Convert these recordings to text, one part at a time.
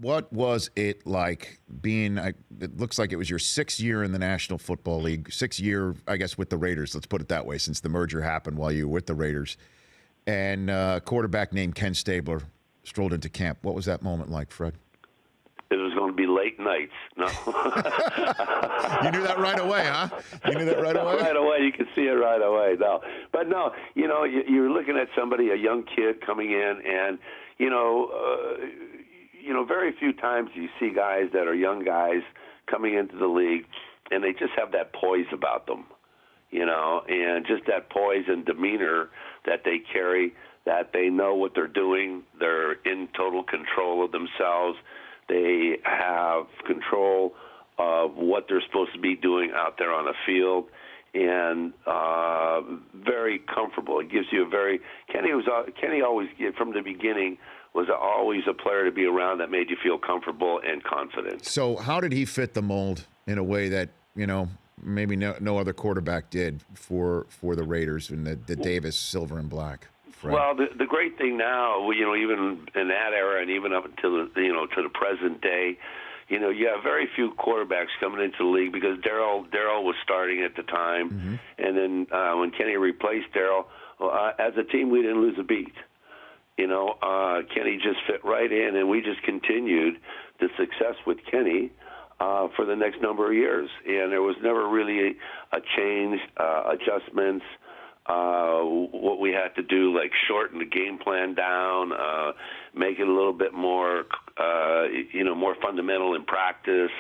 What was it like being, it looks like it was your 6th year in the National Football League, 6th year, I guess, with the Raiders. Let's put it that way, since the merger happened while you were with the Raiders. And a quarterback named Ken Stabler strolled into camp. What was that moment like, Fred? It was going to be late nights. No. You knew that right away, huh? You knew that right away? Right away. You could see it right away. No. But no, you're looking at somebody, a young kid coming in, and, very few times you see guys that are young guys coming into the league, and they just have that poise about them, and just that poise and demeanor that they carry, that they know what they're doing. They're in total control of themselves. They have control of what they're supposed to be doing out there on the field, and very comfortable. It gives you Kenny always, from the beginning, was always a player to be around that made you feel comfortable and confident. So how did he fit the mold in a way that, maybe no other quarterback did for the Raiders in the Davis silver and black? Fred? Well, the great thing now, even in that era and even up until to the present day, you have very few quarterbacks coming into the league because Darryl was starting at the time, and then when Kenny replaced Darryl, as a team we didn't lose a beat. Kenny just fit right in, and we just continued the success with Kenny for the next number of years, and there was never really a change, adjustments. What we had to do, like shorten the game plan down, make it a little bit more, more fundamental in practice,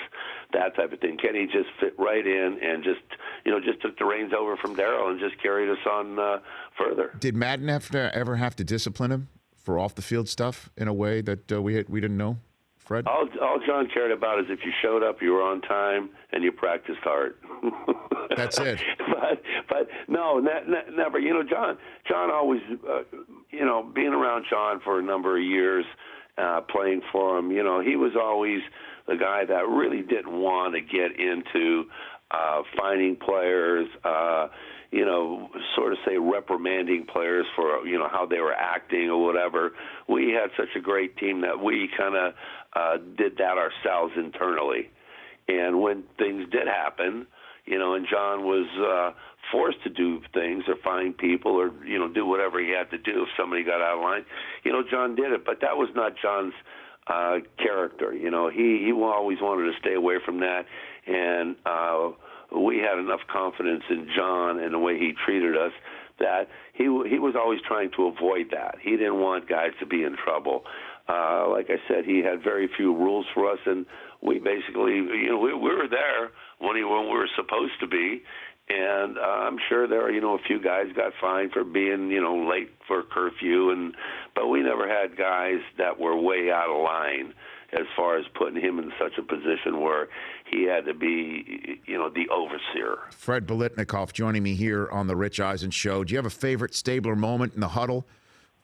that type of thing. Kenny just fit right in and just took the reins over from Darryl and just carried us on further. Did Madden ever have to discipline him for off-the-field stuff in a way that we didn't know, Fred? All John cared about is if you showed up, you were on time, and you practiced hard. That's it. But no, never. John always, being around John for a number of years, playing for him, he was always the guy that really didn't want to get into finding players, sort of say reprimanding players for, how they were acting or whatever. We had such a great team that we kind of did that ourselves internally. And when things did happen, and John was forced to do things or find people or, do whatever he had to do if somebody got out of line, John did it. But that was not John's character. He always wanted to stay away from that. And we had enough confidence in John and the way he treated us that he was always trying to avoid that. He didn't want guys to be in trouble. Like I said, he had very few rules for us, and we basically, we were there when we were supposed to be. And I'm sure there are, a few guys got fined for being, late for curfew, but we never had guys that were way out of line as far as putting him in such a position where he had to be, the overseer. Fred Biletnikoff joining me here on the Rich Eisen Show. Do you have a favorite Stabler moment in the huddle?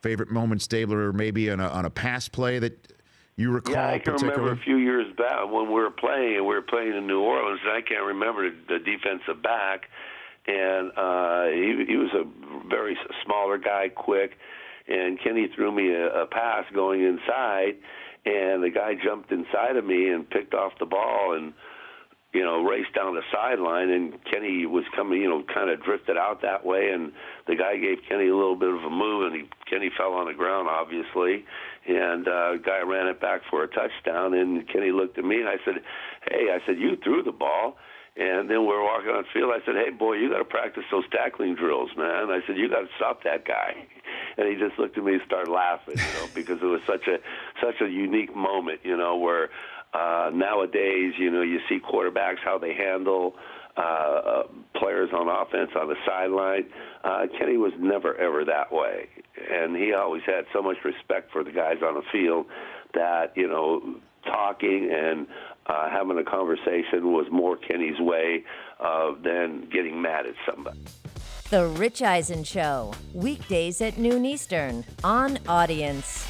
Favorite moment Stabler maybe on a pass play that you recall? Yeah, I can remember a few years back when we were playing in New Orleans, and I can't remember the defensive back, and he was a very smaller guy, quick, and Kenny threw me a pass going inside, and the guy jumped inside of me and picked off the ball and, raced down the sideline, and Kenny was coming, kind of drifted out that way, and the guy gave Kenny a little bit of a move, and Kenny fell on the ground, obviously, and the guy ran it back for a touchdown, and Kenny looked at me, and I said, hey, you threw the ball. And then we were walking on the field. I said, hey, boy, you got to practice those tackling drills, man. I said, you got to stop that guy. And he just looked at me and started laughing, because it was such a unique moment, where nowadays, you see quarterbacks, how they handle players on offense on the sideline. Kenny was never, ever that way. And he always had so much respect for the guys on the field that, talking and having a conversation was more Kenny's way than getting mad at somebody. The Rich Eisen Show, weekdays at noon Eastern on Audience.